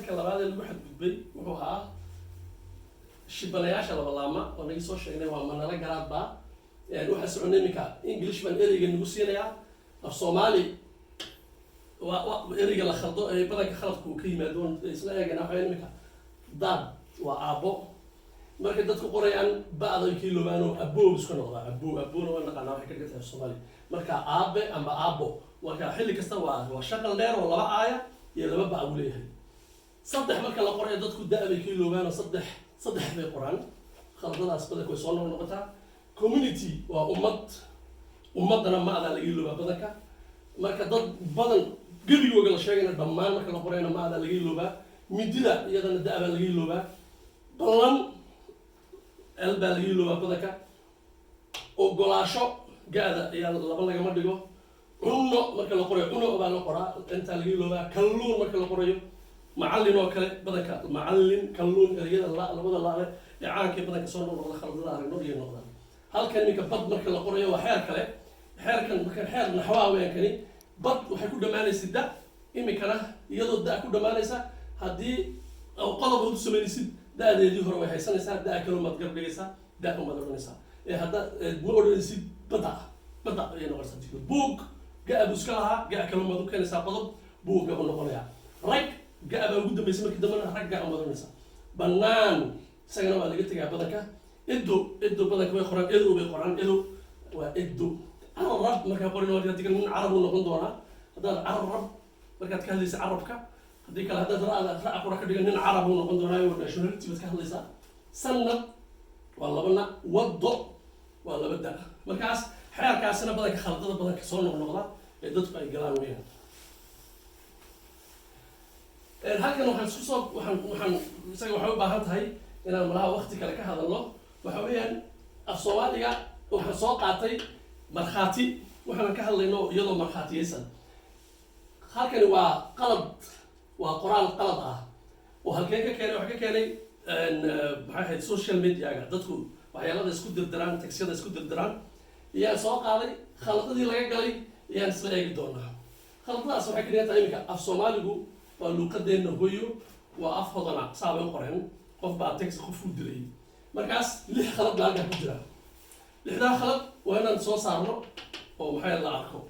كلامات اللي واحد بيبي وروها شبلاياش على بلامة ونجي سوش إنه هو من على جراد با يعني واحد سعوني ميكا إنجليش من إيريج النجوسية يا الصومالي وإيريج اللي خلطوا بدك خلطوا كيما دون إسلاء جنا حين ميكا داد وأبو marka dadku qorayaan bacda kilo baano abuu isku noqda abuuna waa naqaan waxa ka dhigtay Soomaali marka aabe ama aabo marka xilli kasta waa shaqal dheer oo laba aaya iyo laba bac u leeyahay saddex marka la qorayo dadku daabay kilo baano saddex bay qoraan khaladaas badan way soo noqotaa community waa ummadana maada laga ilooba badanka marka dad badan gabigooga la sheegayna dhammaan marka la qorayna maada laga ilooba midida iyadana daaba laga ilooba balan البا لغي لوبا بدكا او غلاشو غادا يا لبا لغا ما دغو عنو marka la qorayo عنو baa la qoraa inta lagii looba kalluun marka la qorayo macallin oo kale badaka macallin kalluun eriyada labada laale ee caanka badaka soo noqda khaldada aragno iyo noqdaan halkan ninka bad marka la qorayo waa xeer kale xeerkan marka xeer naxwaa weeyaan bad waxay ku dhamaanaysaa da imikana iyadoo da ku dhamaanaysa hadii oo qodob uu sameeyay daadeedii hore way haysanaysaa daa kale ma garbigaysaa daa uma doonaysaa ee hadda ma oranaysid bada ay noqonaysaa jidka book gaab iska laha gaab kale ma doonaysaa qodob book gaab noqonaya rag gaab ugu dambeysay markii dambana rag gaab ma doonaysaa banaan isagana waa laga tagaa badanka iddo badanka way qoraan ido waa iddo arab marka qorino waa digan min arab noqon doona hadda arab marka ka hadlaysa arabka هذيك هذا رأى أقرأ كده إن عرب ونقول دراي وناشوناليتي بس كهذا ليس سنة والله بنا وضع والله بدأ مركز حياة كاسنا بدك خلطة بدك صون ونقلا يدت في جلان وين هكذا نحن سوسب وحن نسوي وحوي بهانت هاي إن المراه وقت كذا كهذا الله وحويا الصوالية وحن سوق عطي مرخاتي وحن كهذا لأنه يلا مرخاتي يسن هكذا وقلب وقرآن قلب وهالكيكة كانوا حكي كاني إن بحاجة السوشيال ميديا قاعد تدخل وحيلا ده سكود الدران تكسير ده سكود الدران يا سواق علي خلطة دي لقى قالي يا نسمع يقدرنا خلطة أصبح كنيات أيمك الصومالي جو واللو قد إنه هويو وأفضلنا صعب القرآن قف بعد تكس خفوا دري مركز ليه خلط لاقى بجرا ليه ده خلط وهنا نصور صارنا ومحيلا عرقه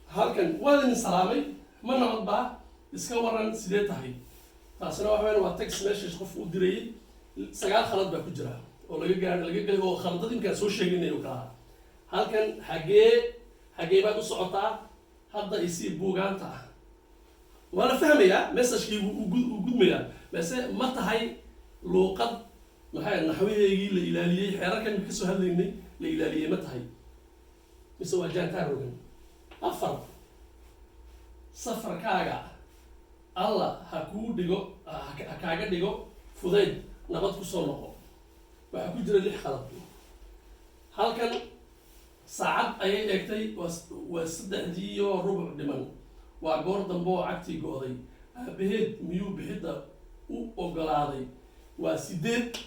هالكن وين سلامي من نمط بقى iska waran sidee tahay taasina waxa weyn waa text message qof uu diray sagaal khalad baa ku jira oo laga galay oo khaladad imkaan soo sheeginayo kala halkan xagee baad u socotaa hadda isii buugaanta wala fahmaya message-kii uu gudmaya base ma tahay luqad maxay naxwaheegii la ilaaliyay xeerarkan ka soo hadlaynay la ilaaliyay ma tahay mise waa jaantarogan afar safarkaaga الله هكو ديجو هكاجا ديجو فضيل نبض كسر نقو وحكو جرى اللي خلط هل كان ساعات أي أكتي وصدق ديو ربع دمان وعبور دمبو عكتي جوضي بهد ميو بهد أو جلادي وسيدد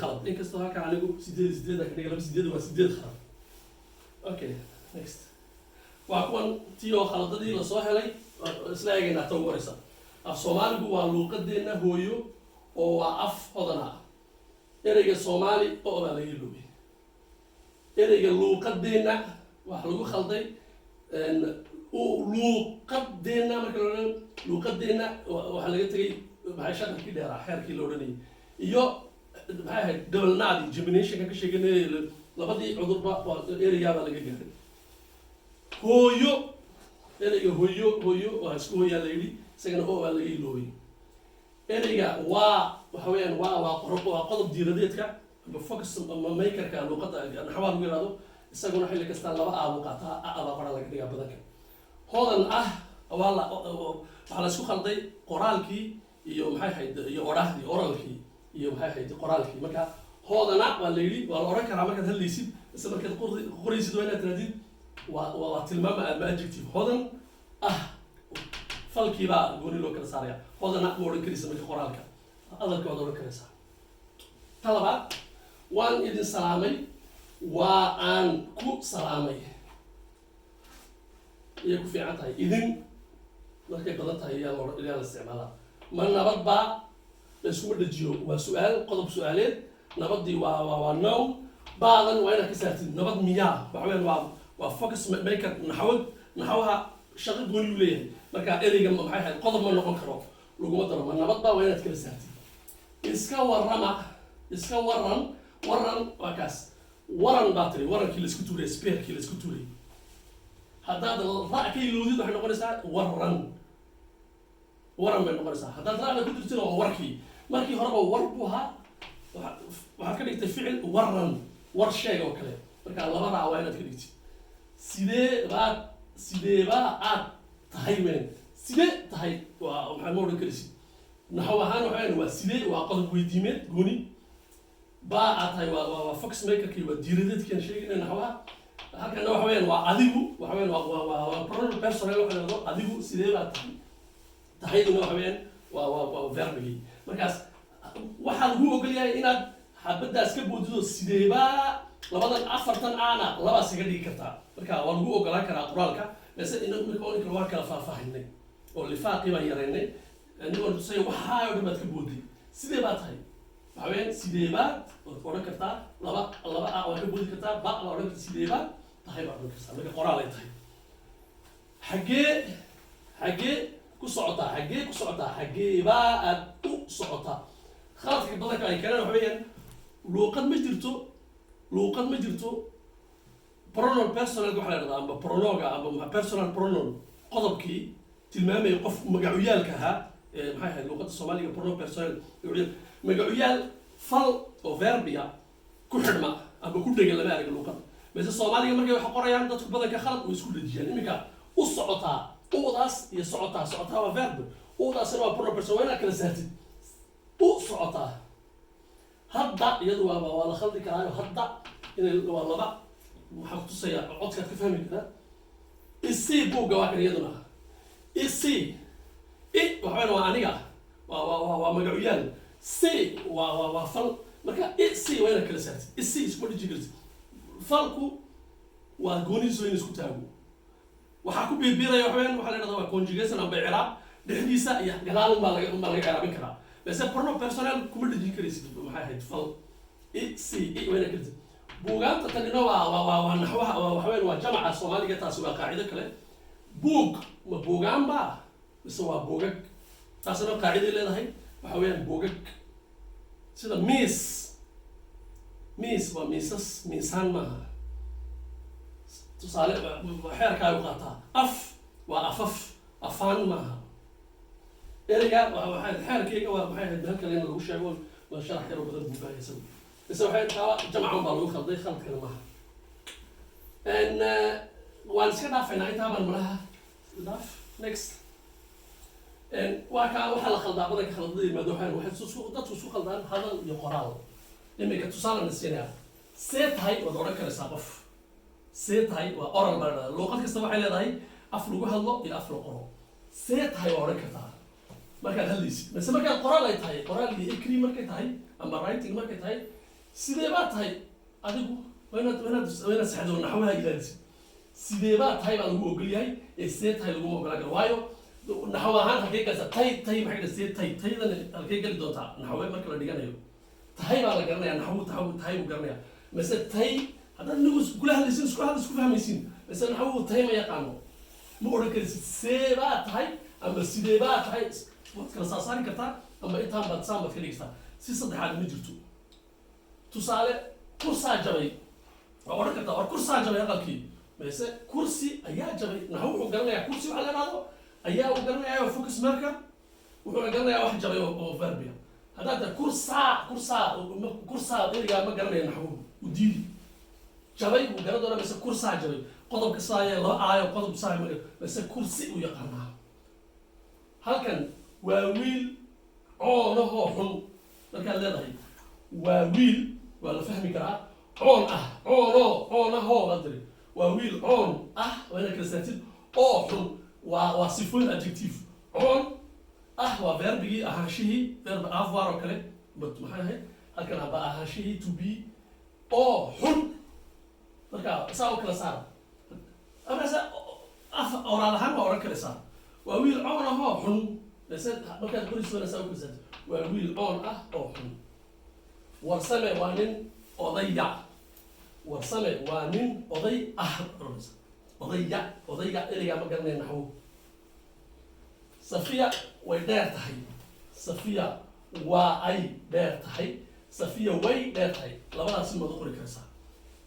خلط إنك استوى كعنيجو سيدد لكن يقلب سيدد خلط أوكي next وأكون تيو خلط دي لصوح لي إسلاعنا تورثا الصومالي هو لوقدنا هويو أو أفضلنا إرجع الصومالي أو لا يلوبي إرجع لوقدنا وحلو خلطي إن لوقدنا مثلاً لوقدنا وحلقة تري بعشرة كده راح حير كيلورني يو هاي دبل نادي جيمينيشن كشيء كني لبدي عذر بق إرجع ولا كده هويو ereyga hooyo waa isku hooyaa la yidhi isagana oo waa laga iloobay ereyga waxa weeyaan waa qodob diiradeedka ama focus ama makerka luqadda naxwaha lagu yiraahdo isaguna xilli kasta laba aabo qaataa aba qora laga dhigaa badanka hoodan waxaa la isku khalday qoraalkii iyo maxay ahayd iyo oraahdii oralkii iyo maxay ahayd qoraalkii marka hoodana waa la yidhi waa la oran karaa markaad hadlaysid isla markaad qoraysid waa inaad tirahdid وتلمام الماجيكتيف هذا فالكي بقى قولي له كذا صاريا هذا نقول كريسة من خورالك هذا الكلام كريسة طلبات وان إذن سلامي وان كو سلامي يكو في عطاي إذن markay badan tahay ayaa la isticmaalaa ma nabad baa la iskuma dhajiyo waa su-aal qodob su-aaleed nabadii waa nown baadan waa inaad ka saartid nabad miyaa waxa weeyaan waa focus maker naxwaha shaqo gooni uu leeyahay marka ereyga maxay ahayd qodob ma noqon karo laguma daro ma nabad baa waa inaad kala saartid iska waran waa kaas waran baa tiri warankii la isku tuuray spearkii la isku tuuray haddaad ra' ka iloodid waxay noqonaysaa waran bay noqonaysaa haddaad ra'da ku jirtid waa warkii markii horeba war buu ahaa waxaad ka dhigtay ficil war sheeg oo kale marka labadaa waa inaad ka dhigtid sidee baa aad tahay weyn sidee tahay waa maxaad ma odhan karaysid naxw ahaan waxaa waa sidee waa qodob weydiimeed gooni baa aad tahay waa fox makerkii waa diiradeedkian sheegayna naxwaha halkana waxa weeyaan waa adigu waxa weeyaan waa pronoun personal waxa la yidhahdo adigu sidee baa tahayduna waxa weeyaan waa verbigii markaas waxaa lagu ogol yahay inaad xabadaas ka boodido sideebaa labadan afartan aana labaas iga dhigi kartaa marka waa lagu ogolaan karaa qoraalka balse inaga waa kala faahfaahinay oo lifaaqii baan yaraynay anigoo tusay waxaa oo dhan baad ka booday sidee baa tahay waxa weeyaan sideebaad waad odhan kartaa laba a waad ka boodi kartaa ba waa odhan kartaa sideebaad tahay baad odhan kartaa marka qoraal ay tahay xaggee ku socotaa xaggeebaa aad u socotaa khaladka badanka ay keenaan waxa weeyaan luuqad ma jirto pronoun personal waxa la yidhahdaa amba pronoga amba personal pronoun qodobkii tilmaamaya qof magacuyaalka ahaa maxay ahayd luuqadda soomaaliga pronoun personal magacuyaal fal oo verbia ku xidhma amba ku dhega lama arag luuqadda balse soomaaliga markay wax qorayaan dadku badanka khalad way isku dhejiyaan iminka u socotaa udaas iyo socotaa waa verb udaasina waa pronoun personal waa inaad kala saartid u socotaa hadda iyadu waa la khaldi karaayo hadda inay waa laba waxaa kutusaya codkaad ka fahmi karaa isii buugga waa kan iyaduna isii waxaweyn waa aniga waa magacuyaal si waa fal marka isii waa inaad kala saartid isii iskuma dhiji kartid falku waa goonihiisu in isku taago waxaa ku biirbiiraya waxaweyn waxaa la yidhahdaa waa conjugation amba icraab dhexdiisa iyo gadaalun baa laga icraabin karaa base pronoun personal kuma dhejin karaysid maxay ahayd fal wayna kartid buugaanta tanina waa naxwaha waxaweyn waa jamaca soomaaliga taasi waa qaacido kale buug ma buugaan baa mise waa buugag taasina qaaciday leedahay waxa weeyaan buugag sida miis waa miisaan maaha tusaale xeerkaa u qaataa af waa afaan maaha ereyga xeerkeyga waa maxay ahayd halkan in lagu sheego waa sharax yaro badan buugaaya isagu bise waxay taaba jamcan baa lagu khalday khaladkana maaha waan iska dhaafaynaa intaa baan malaha dhaaf next waa kaa waxaa la khaldaa badanka khaladada yimaado waxay dadku isku khaldaan hadal iyo qoraal iminka tusaalana siinaya see tahay waad odhan karaysaa qof see tahay waa oral baa dhahdaa luuqad kasta waxay leedahay af lagu hadlo iyo af la qoro see tahay waa odhan kartaa markaad hadlaysid mise markaad qoraal ay tahay qoraal iyo ikri markay tahay ama writing markay tahay sidee baa tahay adigu waa inaad saxdo naxwaha ilaalisid sidee baa tahay baa lagu ogol yahay ee see tahay laguma ogolaan karo waayo naxw ahaan halkay galsa tay maxay dhah see taydana halkay gali doontaa naxwe marka la dhiganayo tahay baa la garanaya naxwu tahay buu garanaya mise tay haddaad nigu kula hadlaysin isku fahmaysin mise naxwu tahay ma yaqaano ma odhan karaysid see baa tahay ama sidee baa tahay waad kala saasaari kartaa ama intaan baad saan baad ka dhigtaa si saddexaad ma jirto tusaale kursaa jabay waa odhan kartaa war kursaa jabay aqalkii mise kursi ayaa jabay naxwu wuxuu garanayaa kursi waxa la yidhahdo ayaa uu garanayaa focus marka wuxuuna garanayaa wax jabay oo verbia haddaad kursaa erigaa ma garanaya naxwu u diidi jabay uu garan doona mise kursaa jabay qodobka saaya laba aayo qodob saaya mise kursi uu yaqaanaa halkan waa wiil coonahoo xun markaad leedahay waa wiil waa la fahmi karaa coon ah coonahoo baad tiri waa wiil coon ah waa inaad kala saartid oo xun waa sifooyin adjective coon ah waa verbigii ahaanshihii verb avoir oo kale maxay ahayd halkan haba ahaanshihii to be oo xun marka saa u kala saara amase af oraal ahaan waa odhan karaysaa وويل عون هو حن بس ما كان كل سنة سوي كذا وويل عون أو حن ورسمة وانين أضيع ورسمة وانين أضيع أضيع إلى ما قلنا نحو صفية ويدار تحي صفية وأي دار تحي صفية وي دار تحي لما نسمع دخول كرسا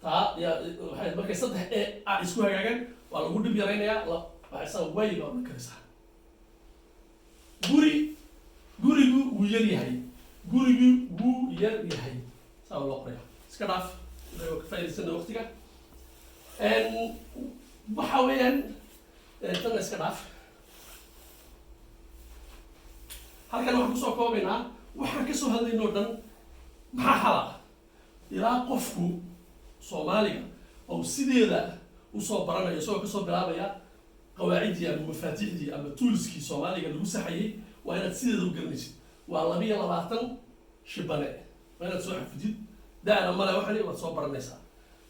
تا يا واحد ما كيصدق اسكو هاجان ولا غود بيرينيا لا waxay way loo karisa gurigu wuu yar yahay saa loo qoriyo iska dhaaf loo ka faa'iideysana waqtiga waxa weeyaan tan iska dhaaf halkan waxaan kusoo koobaynaa waxaan ka soo hadlaynoo dhan maxaa xala ilaa qofku Soomaaliga oo sideeda u soo baranayo isagoo ka soo bilaabaya قواعدي أو مفاتيحي أما تولز كي صومالي قالوا سحيي وأنا تسيد ذو قرنيش والله لبعتن شبناء وأنا تسوح في جد ده أنا ما له وحدي وتصبر الناس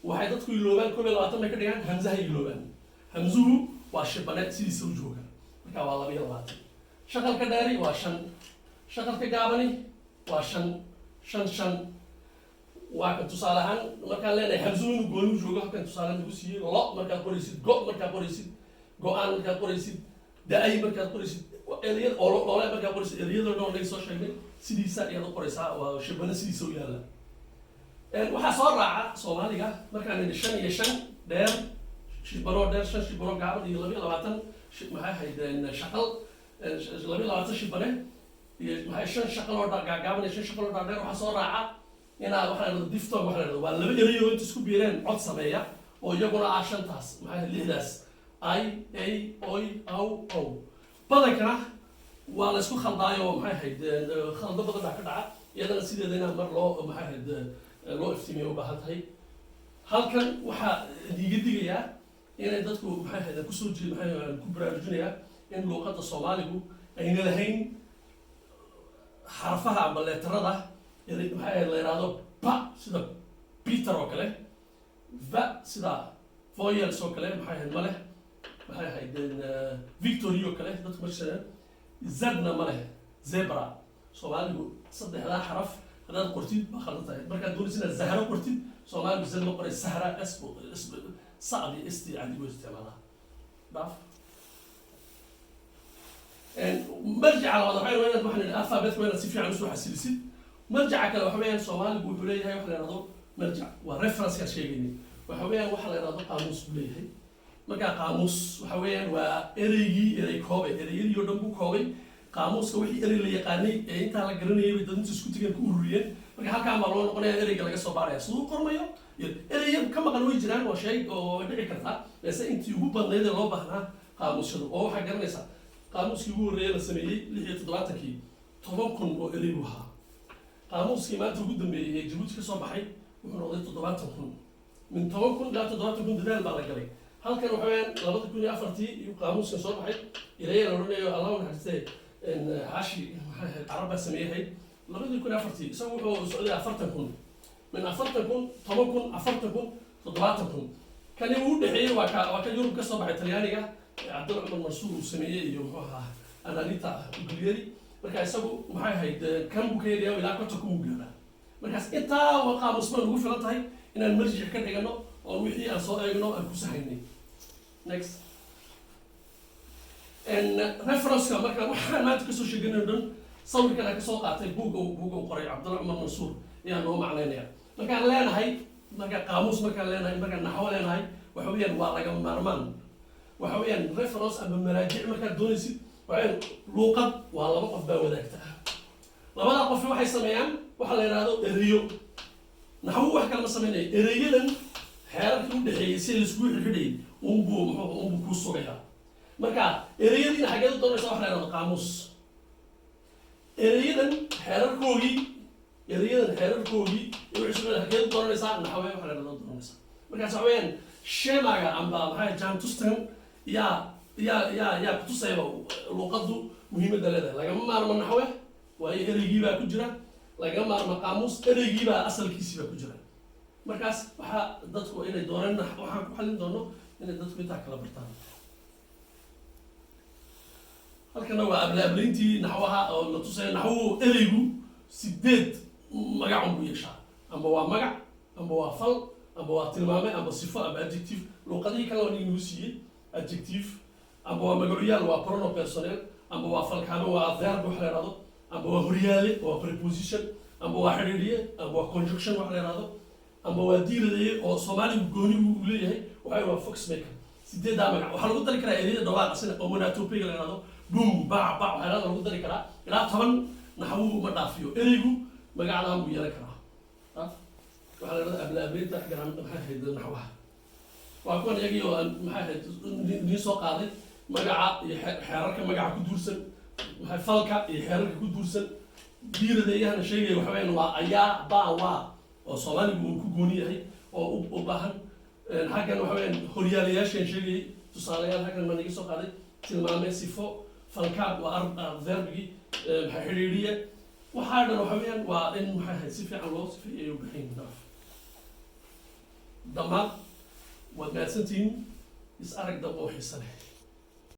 وحيدت كل لوبان كل لبعتن ما كده يعني همزة هي لوبان همزوه والشبناء تسيد سوجوها بكا والله لبعتن شغل كداري وعشان شغل كجابني وعشان شن وكان تصالحان ما كان لنا همزوه نقولوا جوجا كان تصالحان نقولي لا ما كان قريسيد جو ما كان قريسيد go-aan markaad qoraysid da-ay markaad qoraysid ereyad oole markaad qoraysid ereyada dhan laga soo sheegnay sidiisa ayaad u qoraysaa waa shibana sidiisa u yaalla waxaa soo raaca Soomaaliga markaan nidhi 5 iyo 5 dheer shibano dheer 5 shibano gaaban iyo 22 maxay ahayd shaqal 22 shibane iyo maxay 5 shaqal oo gaaban iyo 5 shaqal oo dheer waxaa soo raaca inaad waxaa la diftoo waxaa la waa laba ereyo inta isku biireen cod sameeya oo iyaguna ah 5taas maxay lixdaas I, A, OI, أو بدل كنا ولا اسمه خلدايو محي هيد خلدا بدل ما كده يلا نسيد لنا مر لو محي هيد لو افتيمي وبهات هاي هل كان وح يجدي يا يعني دتكو محي هيد كسر جي محي كبر الجنيا إن لغة الصومالي جو أين لهين حرفها عم بلا ترى يعني محي اللي يرادو با سيدا بيتر وكله با سيدا فويل سوكله محي هيد ماله هاي هيدن فيكتوريو كله dadku marshada zadna ma leh zebra Soomaaligu saddex la xaraf hadaad qortid ma khaldan marka doonaysid zahra qortid Soomaaligu zad ma qoray sahra asbu صعب استيعاب واستعمالها ضعف مرجع على وضعين وين نحن الالفابت وين نسيف عن سوحه السلسل مرجع كلا وحويان Soomaaligu wuxuu leeyahay wax la yiraahdo مرجع waa reference ka sheegayni waxaweyaan wax la yiraahdo qaamuus leeyahay marka qaamuus waxa weeyaan waa erey koobay ereyadii oo dhan ku koobay qaamuuska wixii erey la yaqaanay ee inta la garanayay bay dadku isku tigeen ku ururiyeen marka halkaan baa loo noqonayaa ereyga laga soo baaraya sidoo qormayo ereyada ka maqan way jiraan waa shay oo dhici karta balse intii ugu badnayd ee loo baahnaa qaamuusyadu oo waxa garanaysa qaamuuskii ugu horeeyay la sameeyay 76kii 10,000 oo erey buu ahaa qaamuuskii maanta ugu dambeeyay ee Djibouti ka soo baxay wuxuu noqday 70,000 min 10,000 ilaa 70,000 dadaal baa la galay halkan waxa weeyaan 2004 iyo qaamuuska soo baxay ilaa la oranayo Allah naxariistay in caashi carabba sameeyay 2004 isagoo wuxuu socday 40,000 min 40,000 10,000 40,000 70,000 kan uu dhaxeeyay waa ka Yurub ka soo baxay Talyaaniga Abdul Umar Mansuur sameeyay iyo muxuu ahaa Analita Guglieri marka isagu maxay ahayd kan buu keenay ilaa ka taku gaara markaas intaa waa qaamuus ma ugu filan tahay inaan marjic ka dhigano oo wixii aan soo eegno aan ku sahaynay next and reference marka waxaan maanta ka soo sheegnay dhan sawirkan ka soo qaatay buuga qoray Abdul Umar Mansuur yaa noo macnaynaya marka leenahay marka qaamuus marka leenahay marka naxwo leenahay waxa weeyaan waa laga maarmaan waxa weeyaan reference ama maraajic marka doonaysid waxay luqad waa laba qof baa wadaagta labada qof waxay sameeyaan waxa la yiraahdo ereyo naxwo wax kale ma sameeyay ereyadan xeerarkii u dhaxeeyay si la isku xidhay umbu ku sugaya marka ereyadina xageed doonaysa wax la yiraahdo qaamuus ereyadan xeerarkoogii wixii soo xageed doonaysa naxwo wax la yiraahdo doonaysa marka saxween shemaga amba maxay jaan tustan ya kutusayba luqadu muhiimada leedahay laga maarmo naxwo waa ereygii baa ku jira laga maarmo qaamuus ereygii baa asalkiisii baa ku jira markaas waxa dadku inay doonaan waxaan ku xalin doono inay dadku inta kala bartaan halkana waa ablaablayntii naxwaha oo la tusay naxwu ereygu 8 magac uu yeeshaa amba waa magac amba waa fal amba waa tilmaame amba sifo amba adjective luqadii kale oo inuu siiyay adjective amba waa magaciyaal waa pronoun personnel amba waa falkaano waa verb wax la yiraahdo amba waa horyaale waa preposition amba waa xiriiriye amba waa conjunction wax la yiraahdo amba waa diiradeye oo Soomaaligu gooni uu leeyahay waxa waa fox maker 8 magac waxa lagu dari karaa ereyada dhawaaq asina oo monatopic la yiraahdo boom ba waxa lagu dari karaa ilaa 10 naxwu ma dhaafiyo ereygu magacada uu yeelan karaa waxa la yiraahdaa ablaablaynta garan maxay ahayd naxwaha waa kuwan iyagii oo maxay ahayd ni soo qaaday magaca iyo xeerarka magaca ku duursan maxay falka iyo xeerarka ku duursan diiradayahana sheegay waxa weeyaan waa ayaa ba waa oo Soomaaligu uu ku gooni yahay oo u baahan xaggan waxa weeyaan horyaalayaashan sheegay tusaalayaal xaggan ma naga soo qaaday tilmaame sifo falkaad waa verbigi maxay xiriiriye waxa dhan waxa weeyaan waa in maxay ahayd si fiican loo sifeeyo bixin dhammaan waad mahadsantihiin is arag dab oo xiiso leh